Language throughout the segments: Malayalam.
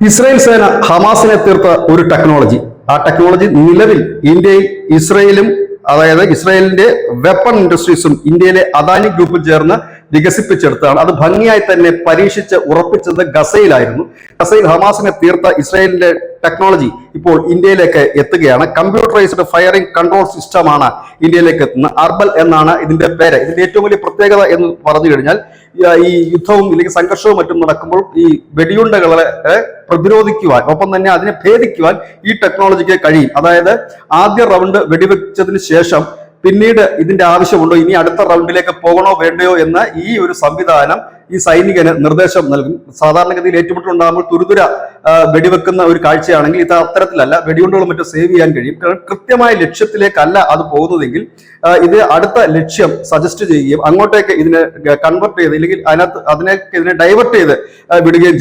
ഇസ്രായേൽ സേന ഹമാസിനെ തീർത്ത ഒരു ടെക്നോളജി. ആ ടെക്നോളജി നിലവിൽ ഇന്ത്യയിൽ ഇസ്രായേലും അതായത് ഇസ്രായേലിന്റെ വെപ്പൺ ഇൻഡസ്ട്രീസും ഇന്ത്യയിലെ അദാനി ഗ്രൂപ്പും ചേർന്ന് വികസിപ്പിച്ചെടുത്താണ്. അത് ഭംഗിയായി തന്നെ പരീക്ഷിച്ച് ഉറപ്പിച്ചത് ഗസയിലായിരുന്നു. ഗസയിൽ ഹമാസിനെ തീർത്ത ഇസ്രായേലിന്റെ ടെക്നോളജി ഇപ്പോൾ ഇന്ത്യയിലേക്ക് എത്തുകയാണ്. കമ്പ്യൂട്ടറൈസ്ഡ് ഫയറിംഗ് കൺട്രോൾ സിസ്റ്റമാണ് ഇന്ത്യയിലേക്ക് എത്തുന്നത്. അർബൽ എന്നാണ് ഇതിന്റെ പേര്. ഇതിന്റെ ഏറ്റവും വലിയ പ്രത്യേകത എന്ന് പറഞ്ഞു കഴിഞ്ഞാൽ ഈ യുദ്ധവും അല്ലെങ്കിൽ സംഘർഷവും മറ്റും നടക്കുമ്പോൾ ഈ വെടിയുണ്ടകളെ പ്രതിരോധിക്കുവാൻ ഒപ്പം തന്നെ അതിനെ ഭേദിക്കുവാൻ ഈ ടെക്നോളജിക്ക് കഴിയും. അതായത് ആദ്യ റൗണ്ട് വെടിവെച്ചതിന് ശേഷം പിന്നീട് ഇതിന്റെ ആവശ്യമുണ്ടോ, ഇനി അടുത്ത റൗണ്ടിലേക്ക് പോകണോ വേണ്ടയോ എന്ന് ഈ ഒരു സംവിധാനം ഈ സൈനികന് നിർദ്ദേശം നൽകും. സാധാരണഗതിയിൽ ഏറ്റുമുട്ടലുണ്ടാകുമ്പോൾ തുരുതുര വെടിവെക്കുന്ന ഒരു കാഴ്ചയാണെങ്കിൽ ഇത് അത്തരത്തിലല്ല. വെടിയുണ്ടകളും മറ്റും സേവ് ചെയ്യാൻ കഴിയും. കാരണം കൃത്യമായ ലക്ഷ്യത്തിലേക്കല്ല അത് പോകുന്നതെങ്കിൽ ഇത് അടുത്ത ലക്ഷ്യം സജസ്റ്റ് ചെയ്യുകയും അങ്ങോട്ടേക്ക് ഇതിനെ കൺവെർട്ട് ചെയ്ത് അല്ലെങ്കിൽ ഇതിനെ ഡൈവേർട്ട് ചെയ്ത് വിടുകയും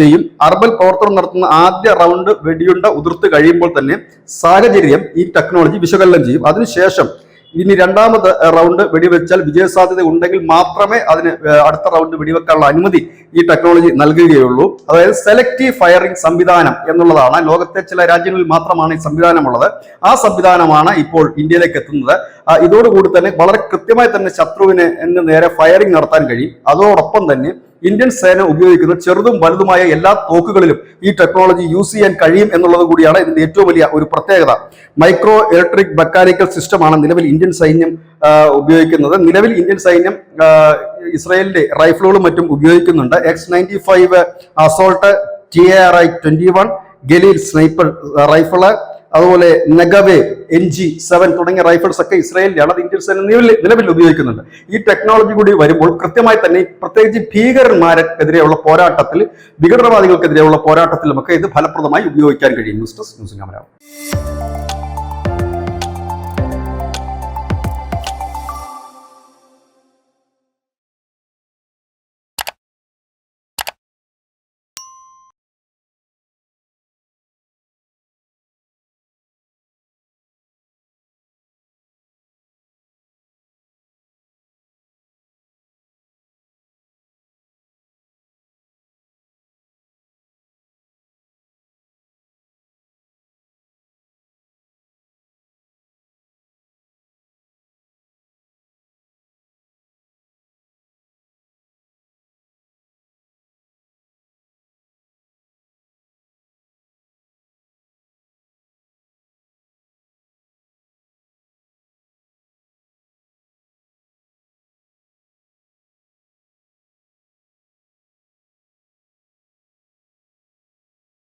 ചെയ്യും. അർബൽ പ്രവർത്തനം നടത്തുന്ന ആദ്യ റൗണ്ട് വെടിയുണ്ട ഉതിർത്ത് കഴിയുമ്പോൾ തന്നെ സാഹചര്യം ഈ ടെക്നോളജി വിശകലനം ചെയ്യും. അതിനുശേഷം ഇനി രണ്ടാമത് റൗണ്ട് വെടിവെച്ചാൽ വിജയസാധ്യത ഉണ്ടെങ്കിൽ മാത്രമേ അതിന് അടുത്ത റൗണ്ട് വെടിവെക്കാനുള്ള അനുമതി ഈ ടെക്നോളജി നൽകുകയുള്ളൂ. അതായത് സെലക്റ്റീവ് ഫയറിംഗ് സംവിധാനം എന്നുള്ളതാണ്. ലോകത്തെ ചില രാജ്യങ്ങളിൽ മാത്രമാണ് ഈ സംവിധാനമുള്ളത്. ആ സംവിധാനമാണ് ഇപ്പോൾ ഇന്ത്യയിലേക്ക് എത്തുന്നത്. ഇതോടുകൂടി തന്നെ വളരെ കൃത്യമായി തന്നെ ശത്രുവിന് നേരെ ഫയറിംഗ് നടത്താൻ കഴിയും. അതോടൊപ്പം തന്നെ ഇന്ത്യൻ സേന ഉപയോഗിക്കുന്ന ചെറുതും വലുതുമായ എല്ലാ തോക്കുകളിലും ഈ ടെക്നോളജി യൂസ് ചെയ്യാൻ കഴിയും എന്നുള്ളത് കൂടിയാണ് ഇതിന്റെ ഏറ്റവും വലിയ ഒരു പ്രത്യേകത. മൈക്രോ ഇലക്ട്രിക് മെക്കാനിക്കൽ സിസ്റ്റമാണ് നിലവിൽ ഇന്ത്യൻ സൈന്യം ഉപയോഗിക്കുന്നത്. നിലവിൽ ഇന്ത്യൻ സൈന്യം ഇസ്രായേലിന്റെ റൈഫിളുകളും മറ്റും ഉപയോഗിക്കുന്നുണ്ട്. X-95 assault, TARI-21 ഗലീൽ sniper rifle, അതുപോലെ നെഗവേ NG-7 തുടങ്ങിയ റൈഫിൾസ് ഒക്കെ ഇസ്രായേലിലാണ്. അത് ഇന്ത്യൻ സേന നിലവിൽ ഉപയോഗിക്കുന്നുണ്ട്. ഈ ടെക്നോളജി കൂടി വരുമ്പോൾ കൃത്യമായി തന്നെ പ്രത്യേകിച്ച് ഭീകരന്മാർക്കെതിരെയുള്ള പോരാട്ടത്തിൽ, വിഘടനവാദികൾക്കെതിരെയുള്ള പോരാട്ടത്തിലുമൊക്കെ ഇത് ഫലപ്രദമായി ഉപയോഗിക്കാൻ കഴിയും. News desk news camera.